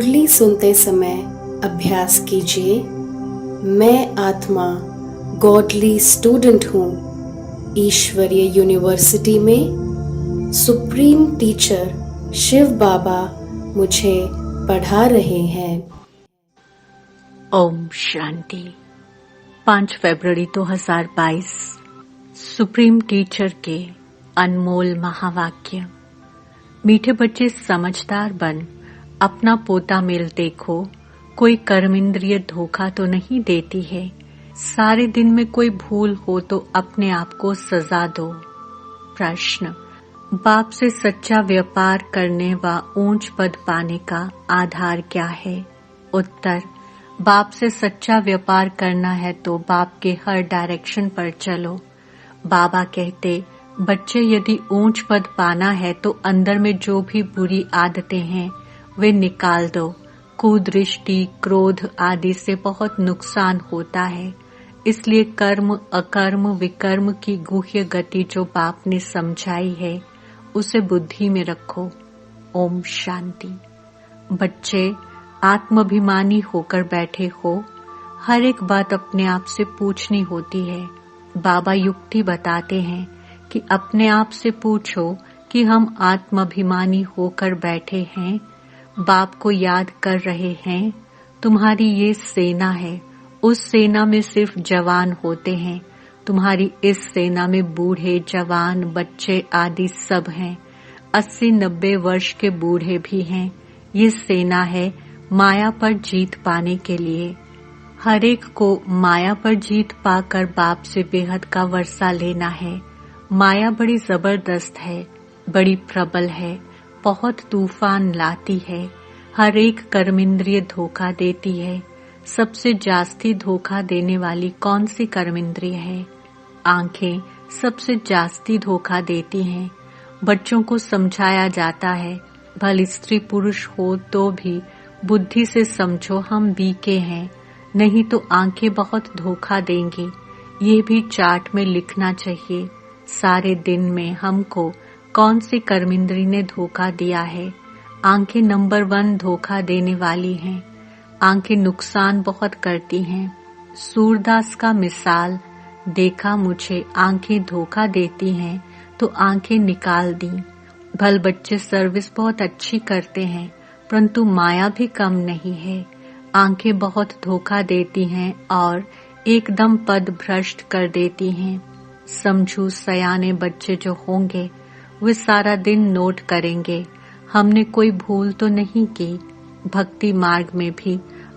मुरली सुनते समय अभ्यास कीजिए। मैं आत्मा गॉडली स्टूडेंट हूँ। ईश्वरीय यूनिवर्सिटी में सुप्रीम टीचर शिव बाबा मुझे पढ़ा रहे हैं। ओम शांति। 5 फरवरी 2022 सुप्रीम टीचर के अनमोल महावाक्य। मीठे बच्चे समझदार बन, अपना पोता मेल देखो, कोई कर्मेंद्रिय धोखा तो नहीं देती है। सारे दिन में कोई भूल हो तो अपने आप को सजा दो। प्रश्न: बाप से सच्चा व्यापार करने व ऊंच पद पाने का आधार क्या है? उत्तर: बाप से सच्चा व्यापार करना है तो बाप के हर डायरेक्शन पर चलो। बाबा कहते, बच्चे यदि ऊंच पद पाना है तो अंदर में जो भी बुरी आदतें हैं वे निकाल दो। कुदृष्टि, क्रोध आदि से बहुत नुकसान होता है। इसलिए कर्म, अकर्म, विकर्म की गुह्य गति जो बाप ने समझाई है उसे बुद्धि में रखो। ओम शांति। बच्चे आत्माभिमानी होकर बैठे हो, हर एक बात अपने आप से पूछनी होती है। बाबा युक्ति बताते हैं कि अपने आप से पूछो कि हम आत्माभिमानी होकर बैठे हैं, बाप को याद कर रहे हैं। तुम्हारी ये सेना है, उस सेना में सिर्फ जवान होते हैं। तुम्हारी इस सेना में बूढ़े, जवान, बच्चे आदि सब हैं। 80-90 वर्ष के बूढ़े भी हैं। ये सेना है माया पर जीत पाने के लिए। हर एक को माया पर जीत पाकर बाप से बेहद का वर्षा लेना है। माया बड़ी जबरदस्त है, बड़ी प्रबल है, बहुत तूफान लाती है। हर एक कर्मेंद्रिय धोखा देती है। सबसे जास्ती धोखा देने वाली कौन सी कर्मेंद्रिय है? आंखें सबसे जास्ती धोखा देती हैं। बच्चों को समझाया जाता है, भले स्त्री पुरुष हो तो भी बुद्धि से समझो हम वीके हैं, नहीं तो आंखें बहुत धोखा देंगी। ये भी चार्ट में लिखना चाहिए। सारे दिन में हमको कौन सी कर्मेंद्री ने धोखा दिया है? आंखें नंबर 1 धोखा देने वाली हैं। आंखें नुकसान बहुत करती हैं। सूरदास का मिसाल देखा मुझे, आंखें धोखा देती हैं तो आंखें निकाल दी। भल बच्चे सर्विस बहुत अच्छी करते हैं, परंतु माया भी कम नहीं है। आंखें बहुत धोखा देती हैं और एकदम पद भ्रष्ट कर देती हैं। समझू सयाने बच्चे जो होंगे वे सारा दिन नोट करेंगे, हमने कोई भूल तो नहीं की। भक्ति मार्ग में भी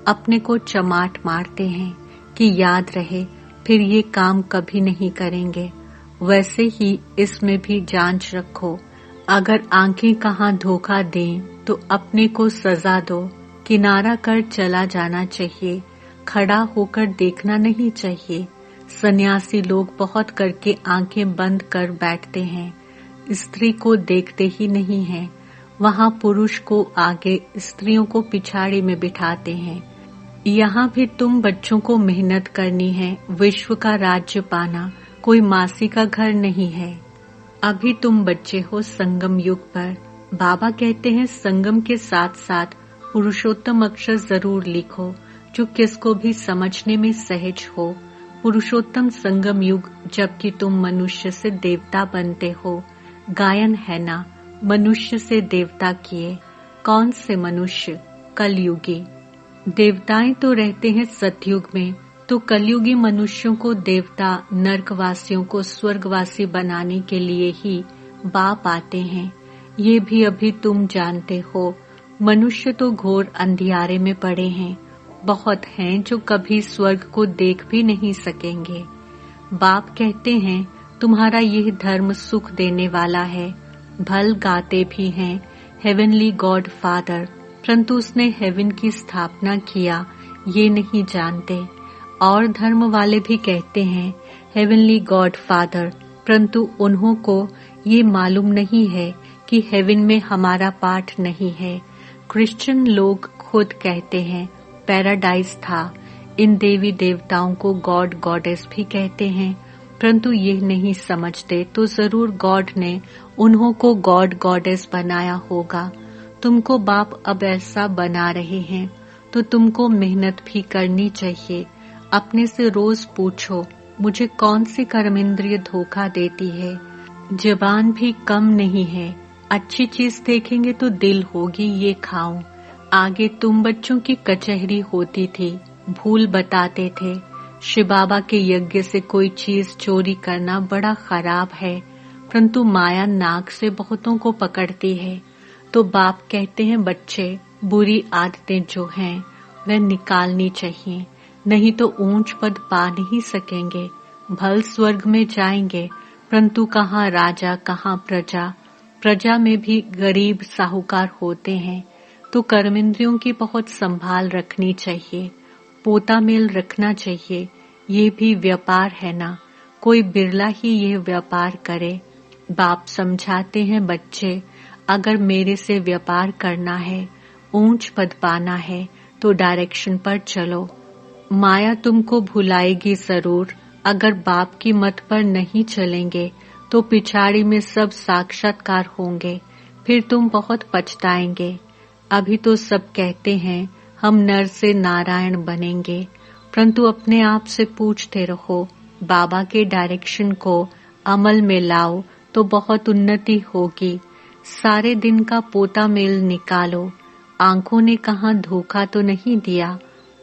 अपने को चमाट मारते हैं कि याद रहे, फिर ये काम कभी नहीं करेंगे। वैसे ही इसमें भी जांच रखो। अगर आंखें कहाँ धोखा दें तो अपने को सजा दो। किनारा कर चला जाना चाहिए, खड़ा होकर देखना नहीं चाहिए। सन्यासी लोग बहुत करके आंखें बंद कर बैठते हैं, स्त्री को देखते ही नहीं हैं। वहाँ पुरुष को आगे, स्त्रियों को पिछाड़ी में बिठाते हैं। यहाँ भी तुम बच्चों को मेहनत करनी है। विश्व का राज्य पाना कोई मासी का घर नहीं है। अभी तुम बच्चे हो संगम युग पर। बाबा कहते हैं संगम के साथ साथ पुरुषोत्तम अक्षर जरूर लिखो, जो किसको भी समझने में सहज हो। पुरुषोत्तम संगम युग, जबकि तुम मनुष्य से देवता बनते हो। गायन है ना, मनुष्य से देवता किए। कौन से मनुष्य? कलयुगी। देवताएं तो रहते हैं सतयुग में, तो कलयुगी मनुष्यों को देवता, नरकवासियों को स्वर्गवासी बनाने के लिए ही बाप आते हैं। ये भी अभी तुम जानते हो। मनुष्य तो घोर अंधियारे में पड़े हैं। बहुत हैं जो कभी स्वर्ग को देख भी नहीं सकेंगे। बाप कहते हैं तुम्हारा यह धर्म सुख देने वाला है। भल गाते भी हैं हेवनली गॉड फादर, परंतु उसने हेवन की स्थापना किया ये नहीं जानते। और धर्म वाले भी कहते हैं हेवनली गॉड फादर, परंतु उन्हों को ये मालूम नहीं है कि हेवन में हमारा पाठ नहीं है। क्रिश्चियन लोग खुद कहते हैं पैराडाइज था। इन देवी देवताओं को गॉड गॉडेस भी कहते हैं, परंतु ये नहीं समझते तो जरूर गॉड ने उन्हों को गॉड गॉडेस बनाया होगा। तुमको बाप अब ऐसा बना रहे हैं तो तुमको मेहनत भी करनी चाहिए। अपने से रोज पूछो, मुझे कौन सी कर्मेंद्रिय धोखा देती है। जबान भी कम नहीं है, अच्छी चीज देखेंगे तो दिल होगी ये खाऊं। आगे तुम बच्चों की कचहरी होती थी, भूल बताते थे। शिव बाबा के यज्ञ से कोई चीज चोरी करना बड़ा खराब है, परंतु माया नाक से बहुतों को पकड़ती है। तो बाप कहते हैं बच्चे, बुरी आदतें जो हैं वह निकालनी चाहिए, नहीं तो ऊंच पद पा नहीं सकेंगे। भल स्वर्ग में जाएंगे, परंतु कहाँ राजा कहाँ प्रजा। प्रजा में भी गरीब साहूकार होते हैं। तो कर्मेंद्रियों की बहुत संभाल रखनी चाहिए, पोता मेल रखना चाहिए। ये भी व्यापार है ना, कोई बिरला ही ये व्यापार करे। बाप समझाते हैं बच्चे, अगर मेरे से व्यापार करना है, ऊंच पद पाना है तो डायरेक्शन पर चलो। माया तुमको भुलाएगी जरूर। अगर बाप की मत पर नहीं चलेंगे तो पिछाड़ी में सब साक्षात्कार होंगे, फिर तुम बहुत पछताएंगे। अभी तो सब कहते हैं हम नर से नारायण बनेंगे, परंतु अपने आप से पूछते रहो, बाबा के डायरेक्शन को अमल में लाओ तो बहुत उन्नति होगी। सारे दिन का पोता मेल निकालो। आंखों ने कहाँ धोखा तो नहीं दिया।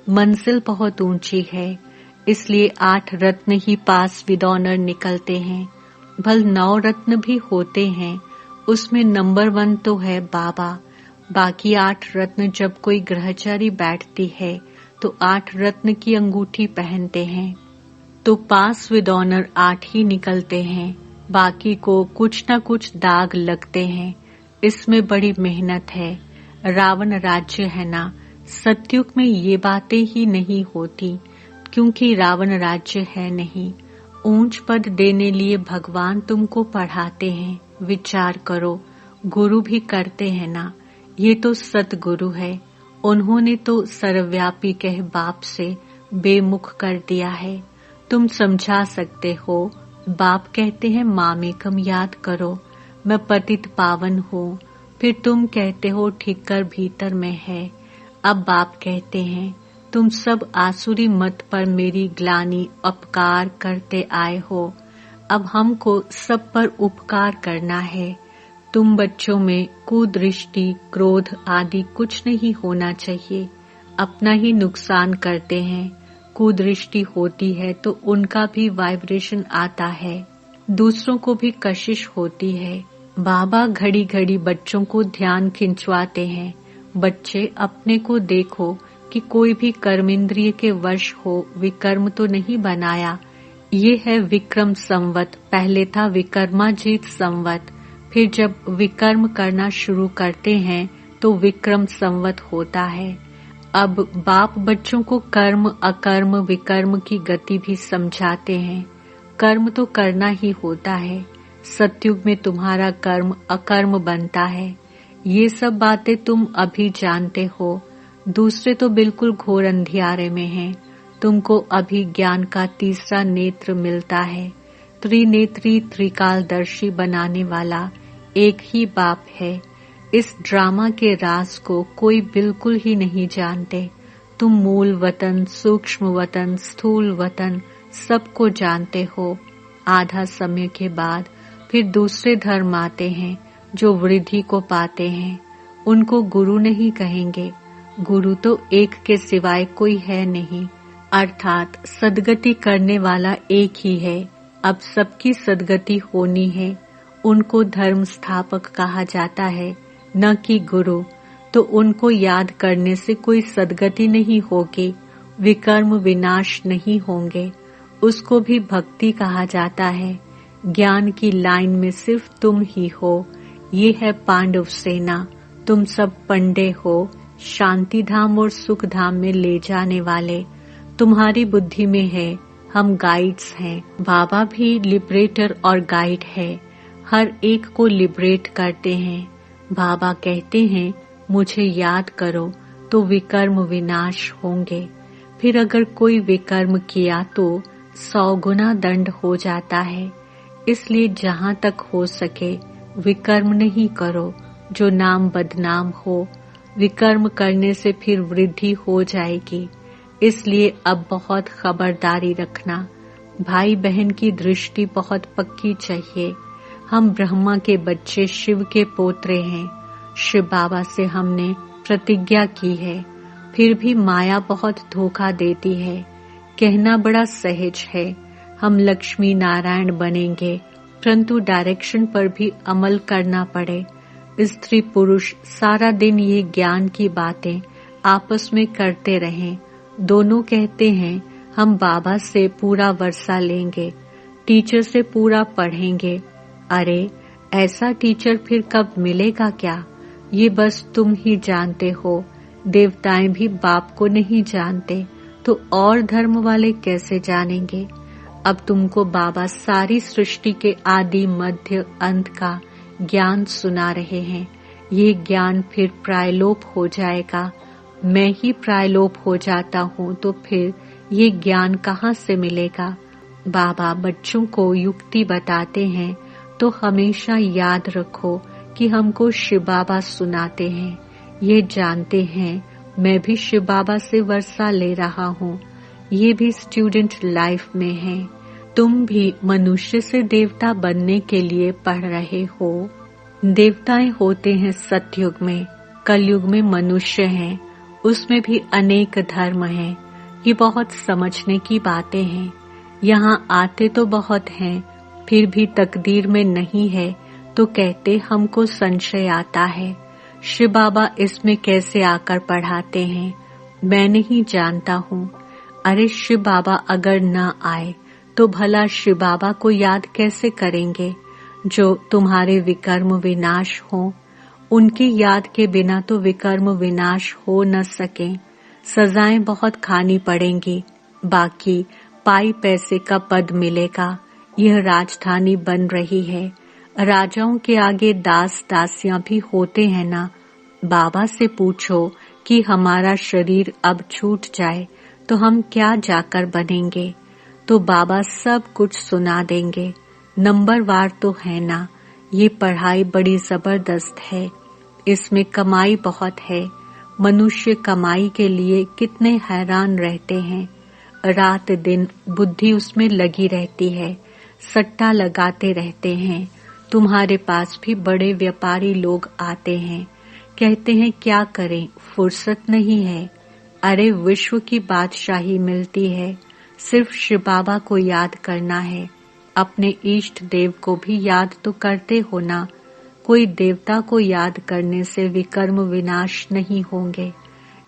मंजिल बहुत ऊंची है, इसलिए 8 रत्न ही पास विद ऑनर निकलते हैं। भल 9 रत्न भी होते हैं, उसमें नंबर 1 तो है बाबा। बाकी 8 रत्न जब कोई ग्रहचारी बैठती है तो 8 रत्न की अंगूठी पहनते हैं, तो पास विद ऑनर 8 ही निकलते हैं। बाकी को कुछ न कुछ दाग लगते हैं। इसमें बड़ी मेहनत है। रावण राज्य है ना, सतयुग में ये बातें ही नहीं होती, क्योंकि रावण राज्य है नहीं। ऊंच पद देने लिए भगवान तुमको पढ़ाते हैं। विचार करो, गुरु भी करते हैं ना। ये तो सतगुरु है, उन्होंने तो सर्वव्यापी कह बाप से बेमुख कर दिया है। तुम समझा सकते हो। बाप कहते हैं मामेकम याद करो, मैं पतित पावन हूँ। फिर तुम कहते हो ठिक्कर भीतर में है। अब बाप कहते हैं तुम सब आसुरी मत पर मेरी ग्लानि उपकार करते आए हो। अब हमको सब पर उपकार करना है। तुम बच्चों में कुदृष्टि, क्रोध आदि कुछ नहीं होना चाहिए। अपना ही नुकसान करते हैं। कुदृष्टि होती है तो उनका भी वाइब्रेशन आता है, दूसरों को भी कशिश होती है। बाबा घड़ी घड़ी बच्चों को ध्यान खिंचवाते हैं। बच्चे अपने को देखो कि कोई भी कर्मेंद्रिय के वश हो, विकर्म तो नहीं बनाया। ये है विक्रम संवत। पहले था विक्रमाजीत संवत, फिर जब विकर्म करना शुरू करते हैं तो विक्रम संवत होता है। अब बाप बच्चों को कर्म, अकर्म, विकर्म की गति भी समझाते हैं। कर्म तो करना ही होता है। सतयुग में तुम्हारा कर्म अकर्म बनता है। ये सब बातें तुम अभी जानते हो। दूसरे तो बिल्कुल घोर अंधियारे में हैं। तुमको अभी ज्ञान का तीसरा नेत्र मिलता है। त्रिनेत्री, त्रिकालदर्शी बनाने वाला एक ही बाप है। इस ड्रामा के राज को कोई बिल्कुल ही नहीं जानते। तुम मूल वतन, सूक्ष्म वतन, स्थूल वतन सबको जानते हो। आधा समय के बाद फिर दूसरे धर्म आते हैं जो वृद्धि को पाते हैं। उनको गुरु नहीं कहेंगे। गुरु तो एक के सिवाय कोई है नहीं, अर्थात सद्गति करने वाला एक ही है। अब सबकी सद्गति होनी है। उनको धर्म स्थापक कहा जाता है, न कि गुरु। तो उनको याद करने से कोई सद्गति नहीं होगी, विकर्म विनाश नहीं होंगे। उसको भी भक्ति कहा जाता है। ज्ञान की लाइन में सिर्फ तुम ही हो। ये है पांडव सेना। तुम सब पंडे हो, शांति धाम और सुख धाम में ले जाने वाले। तुम्हारी बुद्धि में है, हम गाइड्स हैं। बाबा भी लिबरेटर और गाइड है। हर एक को लिबरेट करते हैं। बाबा कहते हैं मुझे याद करो तो विकर्म विनाश होंगे। फिर अगर कोई विकर्म किया तो 100 गुना दंड हो जाता है। इसलिए जहाँ तक हो सके विकर्म नहीं करो, जो नाम बदनाम हो। विकर्म करने से फिर वृद्धि हो जाएगी, इसलिए अब बहुत खबरदारी रखना। भाई बहन की दृष्टि बहुत पक्की चाहिए। हम ब्रह्मा के बच्चे शिव के पोत्रे हैं। शिव बाबा से हमने प्रतिज्ञा की है, फिर भी माया बहुत धोखा देती है। कहना बड़ा सहज है, हम लक्ष्मी नारायण बनेंगे, परंतु डायरेक्शन पर भी अमल करना पड़े। स्त्री पुरुष सारा दिन ये ज्ञान की बातें आपस में करते रहें। दोनों कहते हैं हम बाबा से पूरा वर्षा लेंगे, टीचर से पूरा पढ़ेंगे। अरे ऐसा टीचर फिर कब मिलेगा क्या? ये बस तुम ही जानते हो। देवताएं भी बाप को नहीं जानते, तो और धर्म वाले कैसे जानेंगे? अब तुमको बाबा सारी सृष्टि के आदि मध्य अंत का ज्ञान सुना रहे हैं। ये ज्ञान फिर प्रायलोप हो जाएगा। मैं ही प्रायलोप हो जाता हूँ तो फिर ये ज्ञान कहाँ से मिलेगा? बाबा बच्चों को युक्ति बताते हैं तो हमेशा याद रखो कि हमको शिव बाबा सुनाते हैं। ये जानते हैं मैं भी शिव बाबा से वर्षा ले रहा हूँ। ये भी स्टूडेंट लाइफ में है। तुम भी मनुष्य से देवता बनने के लिए पढ़ रहे हो। देवताएं होते हैं सतयुग में, कलयुग में मनुष्य हैं, उसमें भी अनेक धर्म हैं। ये बहुत समझने की बातें हैं। यहाँ आते तो बहुत हैं, फिर भी तकदीर में नहीं है तो कहते हमको संशय आता है। शिव बाबा इसमें कैसे आकर पढ़ाते हैं मैं नहीं जानता हूँ। अरे शिव बाबा अगर न आए तो भला शिव बाबा को याद कैसे करेंगे जो तुम्हारे विकर्म विनाश हो। उनकी याद के बिना तो विकर्म विनाश हो न सके। सजाएं बहुत खानी पड़ेंगी, बाकी पाई पैसे का पद मिलेगा। यह राजधानी बन रही है। राजाओं के आगे दास दासियां भी होते हैं ना। बाबा से पूछो कि हमारा शरीर अब छूट जाए तो हम क्या जाकर बनेंगे, तो बाबा सब कुछ सुना देंगे। नंबरवार तो है ना। ये पढ़ाई बड़ी जबरदस्त है, इसमें कमाई बहुत है। मनुष्य कमाई के लिए कितने हैरान रहते हैं। रात दिन बुद्धि उसमें लगी रहती है, सट्टा लगाते रहते हैं। तुम्हारे पास भी बड़े व्यापारी लोग आते हैं, कहते हैं क्या करें, फुर्सत नहीं है। अरे विश्व की बादशाही मिलती है, सिर्फ शिव बाबा को याद करना है। अपने इष्ट देव को भी याद तो करते हो ना। कोई देवता को याद करने से विकर्म विनाश नहीं होंगे।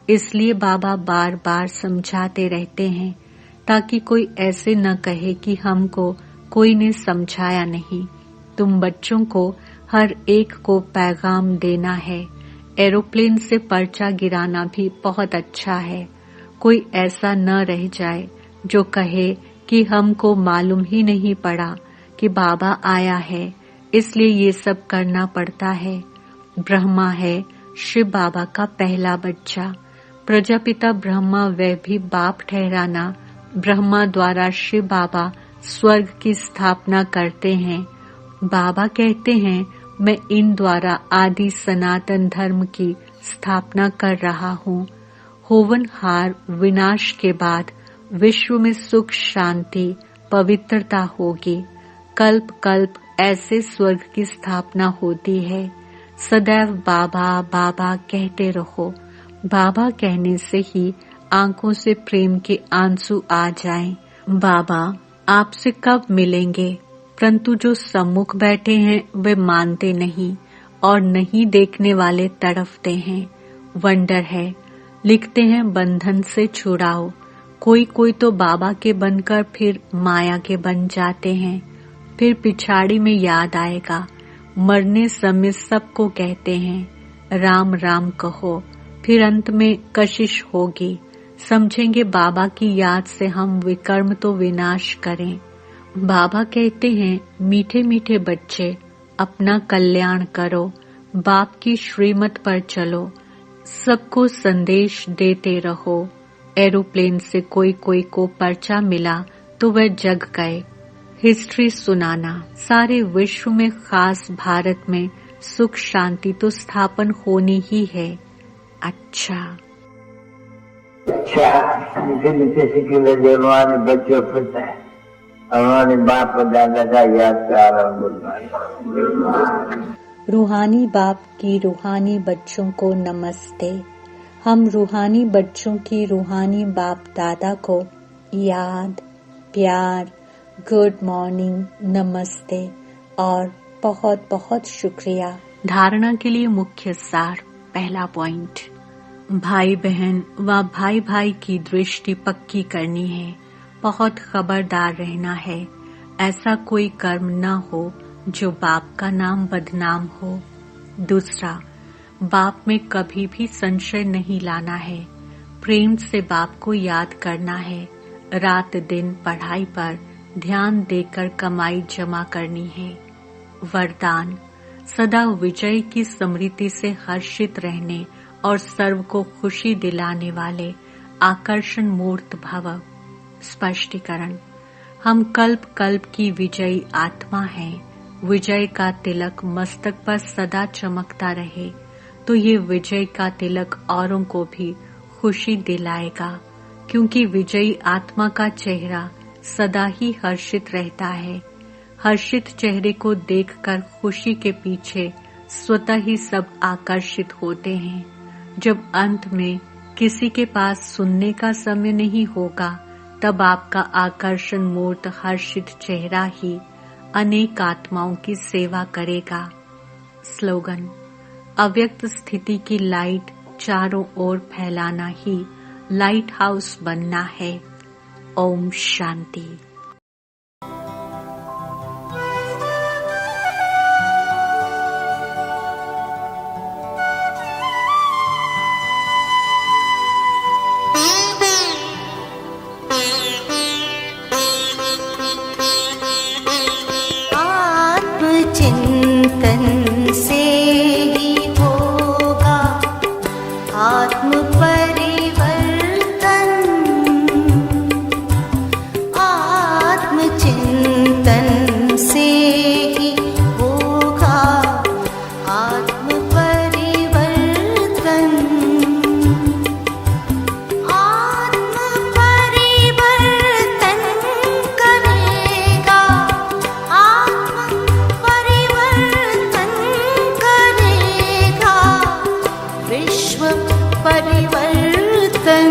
इसलिए बाबा बार बार समझाते रहते हैं ताकि कोई ऐसे न कहे कि हमको कोई ने समझाया नहीं। तुम बच्चों को हर एक को पैगाम देना है। एरोप्लेन से पर्चा गिराना भी बहुत अच्छा है। कोई ऐसा न रह जाए जो कहे कि हमको मालूम ही नहीं पड़ा कि बाबा आया है, इसलिए ये सब करना पड़ता है। ब्रह्मा है शिव बाबा का पहला बच्चा। प्रजापिता ब्रह्मा वह भी बाप ठहराना। ब्रह्मा द्वारा शिव बाबा स्वर्ग की स्थापना करते हैं। बाबा कहते हैं मैं इन द्वारा आदि सनातन धर्म की स्थापना कर रहा हूँ। होवनहार विनाश के बाद विश्व में सुख शांति पवित्रता होगी। कल्प कल्प ऐसे स्वर्ग की स्थापना होती है। सदैव बाबा बाबा कहते रहो। बाबा कहने से ही आंखों से प्रेम के आंसू आ जाएं। बाबा आपसे कब मिलेंगे, परंतु जो सम्मुख बैठे हैं वे मानते नहीं और नहीं देखने वाले तड़फते हैं। वंडर है, लिखते हैं बंधन से छुड़ाओ। कोई कोई तो बाबा के बनकर फिर माया के बन जाते हैं। फिर पिछाड़ी में याद आएगा। मरने समय सबको कहते हैं राम राम कहो, फिर अंत में कशिश होगी। समझेंगे बाबा की याद से हम विकर्म तो विनाश करें। बाबा कहते हैं मीठे मीठे बच्चे अपना कल्याण करो, बाप की श्रीमत पर चलो, सबको संदेश देते रहो। एरोप्लेन से कोई कोई को पर्चा मिला तो वह जग गए। हिस्ट्री सुनाना। सारे विश्व में खास भारत में सुख शांति तो स्थापन होनी ही है। अच्छा, मीठे मीठे सिक्के लगे हमारे बच्चों पर हमारे बाप और दादा का याद प्यार और गुणगान। रूहानी बाप की रूहानी बच्चों को नमस्ते। हम रूहानी बच्चों की रूहानी बाप दादा को याद, प्यार, गुड मॉर्निंग, नमस्ते और बहुत बहुत शुक्रिया। धारणा के लिए मुख्य सार। पहला पॉइंट, भाई बहन व भाई भाई की दृष्टि पक्की करनी है। बहुत खबरदार रहना है, ऐसा कोई कर्म न हो जो बाप का नाम बदनाम हो। दूसरा, बाप में कभी भी संशय नहीं लाना है। प्रेम से बाप को याद करना है। रात दिन पढ़ाई पर ध्यान देकर कमाई जमा करनी है। वरदान, सदा विजय की स्मृति से हर्षित रहने और सर्व को खुशी दिलाने वाले आकर्षण मूर्त भव। स्पष्टीकरण, हम कल्प कल्प की विजयी आत्मा हैं। विजय का तिलक मस्तक पर सदा चमकता रहे तो ये विजय का तिलक औरों को भी खुशी दिलाएगा, क्योंकि विजयी आत्मा का चेहरा सदा ही हर्षित रहता है। हर्षित चेहरे को देखकर खुशी के पीछे स्वतः ही सब आकर्षित होते हैं। जब अंत में किसी के पास सुनने का समय नहीं होगा, तब आपका आकर्षण मूर्त हर्षित चेहरा ही अनेक आत्माओं की सेवा करेगा। स्लोगन, अव्यक्त स्थिति की लाइट चारों ओर फैलाना ही लाइट हाउस बनना है। ओम शांति। चिंतन से ही होगा आत्म परिवर्तन। आत्म चिंतन से ही होगा आत्म परिवर्तन। आत्म परिवर्तन करेगा, आत्म परिवर्तन करेगा, विश्व परिवर्तन।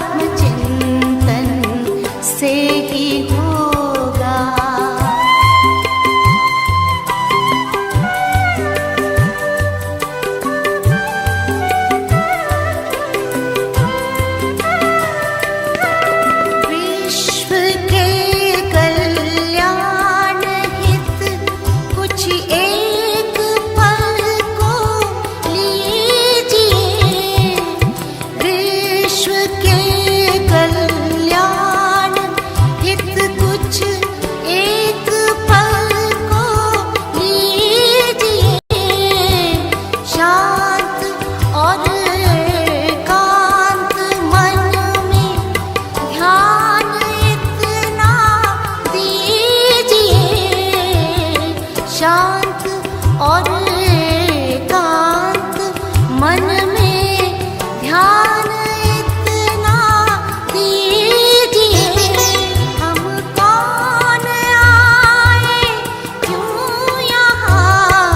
आत्मचिंतन से ही होगा। विश्व के कल्याण हित कुछ एक पल को लीजिए। विश्व के कल्याण हित कुछ एक पल को लीजिए। शांत और एकांत मन में ध्यान इतना दीजिए। शांत और एकांत मन में ध्यान इतना दीजिए। हम कौन आए क्यों यहाँ,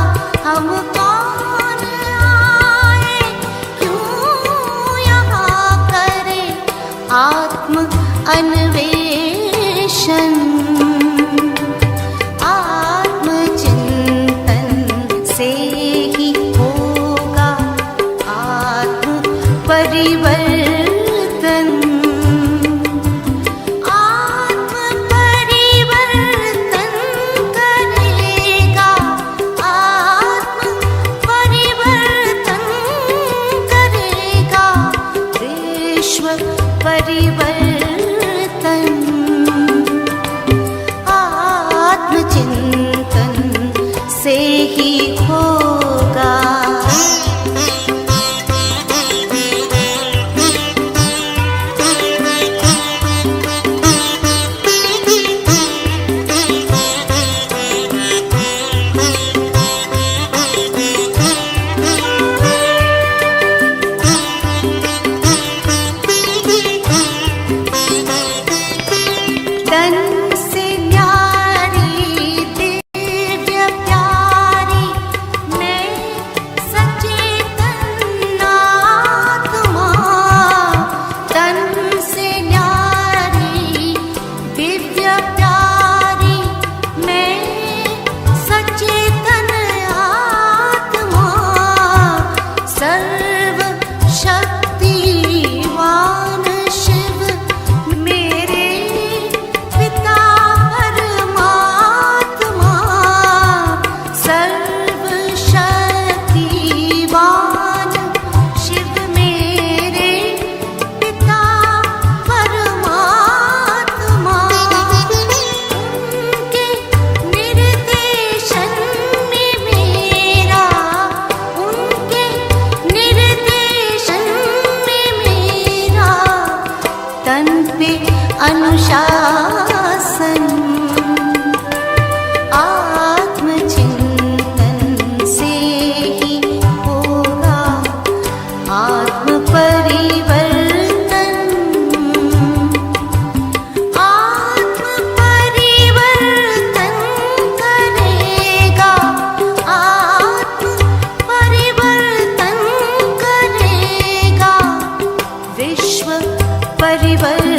हम कौन आए क्यों यहाँ करें आत्म अन्वेषण। आत्मचिंतन से ही होगा आत्म परिवर्तन। आत्म परिवर्तन करेगा, आत्म परिवर्तन करेगा, विश्व परिवर्तन। आत्मचिंतन से ही होगा। अनुशासन आत्मचिंतन से ही होगा आत्म परिवर्तन। आत्म परिवर्तन करेगा, आत्म परिवर्तन करेगा, विश्व परिवर्तन